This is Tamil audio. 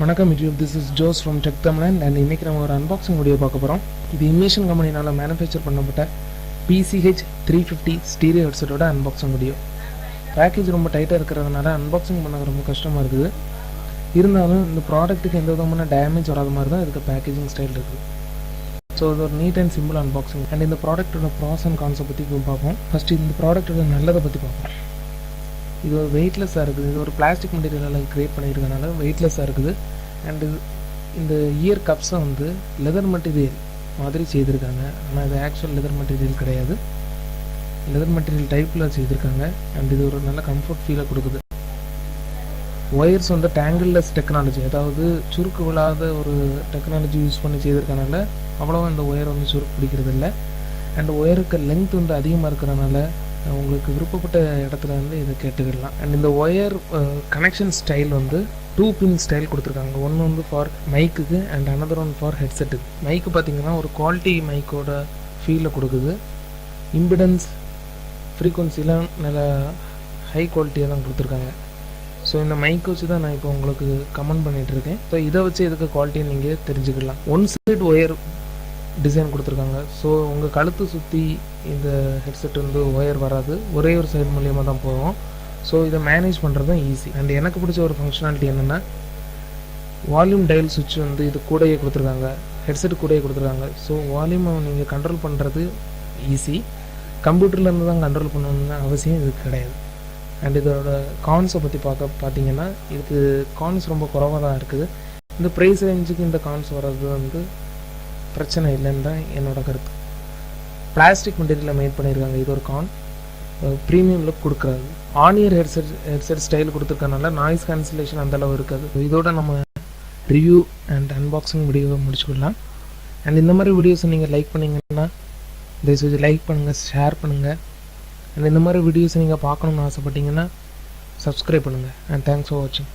வணக்கம் YouTube, this is Jose from tech Tamilan and இன்றைக்கி நம்ம ஒரு அன்பாக்சிங் வீடியோ பார்க்க போகிறோம். இது இமேஷன் கம்பெனினால் மேனுஃபேக்சர் பண்ணப்பட்ட PCH 350 ஸ்டீரியோ ஹெட்செட்டோட அன்பாக்சிங் வீடியோ. பேக்கேஜ் ரொம்ப டைட்டாக இருக்கிறதுனால அன்பாக்சிங் பண்ண ரொம்ப கஷ்டமாக இருக்குது. இருந்தாலும் இந்த ப்ராடக்ட்டுக்கு எந்த விதமான டேமேஜ் வராத மாதிரி தான் இதுக்கு பேக்கேஜிங் ஸ்டைல் இருக்குது. ஸோ இது ஒரு neat and simple unboxing. And இந்த ப்ராடக்ட்டோட ப்ராஸ் அண்ட் கான்ஸை பற்றி பார்ப்போம். ஃபஸ்ட்டு இந்த ப்ராடக்ட்டோட நல்லதை பற்றி பார்ப்போம். இது ஒரு வெயிட்லெஸ்ஸாக இருக்குது. இது ஒரு பிளாஸ்டிக் மெட்டீரியலால் க்ரியேட் பண்ணியிருக்கனால வெயிட்லெஸ்ஸாக இருக்குது. அண்டு இந்த இயர் கப்ஸை வந்து லெதர் மெட்டீரியல் மாதிரி செய்திருக்காங்க. ஆனால் இது ஆக்சுவல் லெதர் மெட்டீரியல் கிடையாது, லெதர் மெட்டீரியல் டைப்பில் செய்திருக்காங்க. அண்ட் இது ஒரு நல்ல கம்ஃபர்ட் ஃபீலை கொடுக்குது. ஒயர்ஸ் வந்து டேங்கிள்லெஸ் டெக்னாலஜி, அதாவது சுருக்கு விழாத ஒரு டெக்னாலஜி யூஸ் பண்ணி செய்திருக்கனால அவ்வளோவா இந்த ஒயர் வந்து சுருக்கு பிடிக்கிறது இல்லை. அண்ட் ஒயருக்கு லென்த் வந்து அதிகமாக இருக்கிறனால உங்களுக்கு விருப்பப்பட்ட இடத்துல வந்து இதை கேட்டுக்கிடலாம். அண்ட் இந்த ஒயர் கனெக்ஷன் ஸ்டைல் வந்து 2 பின் ஸ்டைல் கொடுத்துருக்காங்க. ஒன்று வந்து ஃபார் மைக்குக்கு அண்ட் அனதர் ஒன் ஃபார் ஹெட்செட்டுக்கு. மைக்கு பார்த்திங்கன்னா ஒரு குவாலிட்டி மைக்கோட ஃபீலை கொடுக்குது. இம்பிடன்ஸ் ஃப்ரீக்வன்சிலாம் நல்ல ஹை குவாலிட்டியாக தான் கொடுத்துருக்காங்க. ஸோ இந்த மைக் வச்சு தான் நான் இப்போ உங்களுக்கு கமெண்ட் பண்ணிகிட்ருக்கேன். ஸோ இதை வச்சு இதுக்கு குவாலிட்டியை நீங்கள் தெரிஞ்சுக்கலாம். ஒன் சைடு ஒயர் டிசைன் கொடுத்துருக்காங்க. ஸோ உங்கள் கழுத்து சுற்றி இந்த ஹெட்செட் வந்து ஒயர் வராது, ஒரே ஒரு சைடு மூலியமாக தான் போகும். ஸோ இதை மேனேஜ் பண்ணுறதும் ஈஸி. அண்ட் எனக்கு பிடிச்ச ஒரு ஃபங்க்ஷனாலிட்டி என்னென்னா, வால்யூம் டயல் சுவிட்ச் வந்து இது கூடயே கொடுத்துருக்காங்க, ஹெட்செட் கூடயே கொடுத்துருக்காங்க. ஸோ வால்யூமை நீங்கள் கண்ட்ரோல் பண்ணுறது ஈஸி. கம்ப்யூட்டர்லேருந்து தான் கண்ட்ரோல் பண்ணணும்னு அவசியம் இதுக்கு கிடையாது. அண்ட் இதோட கான்ஸை பற்றி பார்த்தீங்கன்னா இதுக்கு கான்ஸ் ரொம்ப குறைவாக தான் இருக்குது. இந்த ப்ரைஸ் ரேஞ்சுக்கு இந்த கான்ஸ் வர்றது வந்து பிரச்சனை இல்லைன்னு தான் என்னோட கருத்து. பிளாஸ்டிக் மெட்டீரியலில் மேட் பண்ணியிருக்காங்க. இது ஒரு கான். ப்ரீமியம் லுக் கொடுக்குறாது. ஆனியர் ஹெட்செட் ஸ்டைல் கொடுத்துருக்கனால நாய்ஸ் கேன்சலேஷன் அந்தளவு இருக்காது. இதோட நம்ம ரிவ்யூ அண்ட் அன்பாக்சிங் வீடியோவை முடிச்சுக்கலாம். அண்ட் இந்த மாதிரி வீடியோஸை நீங்கள் லைக் பண்ணிங்கன்னா தயவுசெய்து லைக் பண்ணுங்கள், ஷேர் பண்ணுங்கள். அண்ட் இந்த மாதிரி வீடியோஸை நீங்கள் பார்க்கணுன்னு ஆசைப்பட்டீங்கன்னா சப்ஸ்கிரைப் பண்ணுங்கள். அண்ட் தேங்க்ஸ் ஃபார் வாட்சிங்.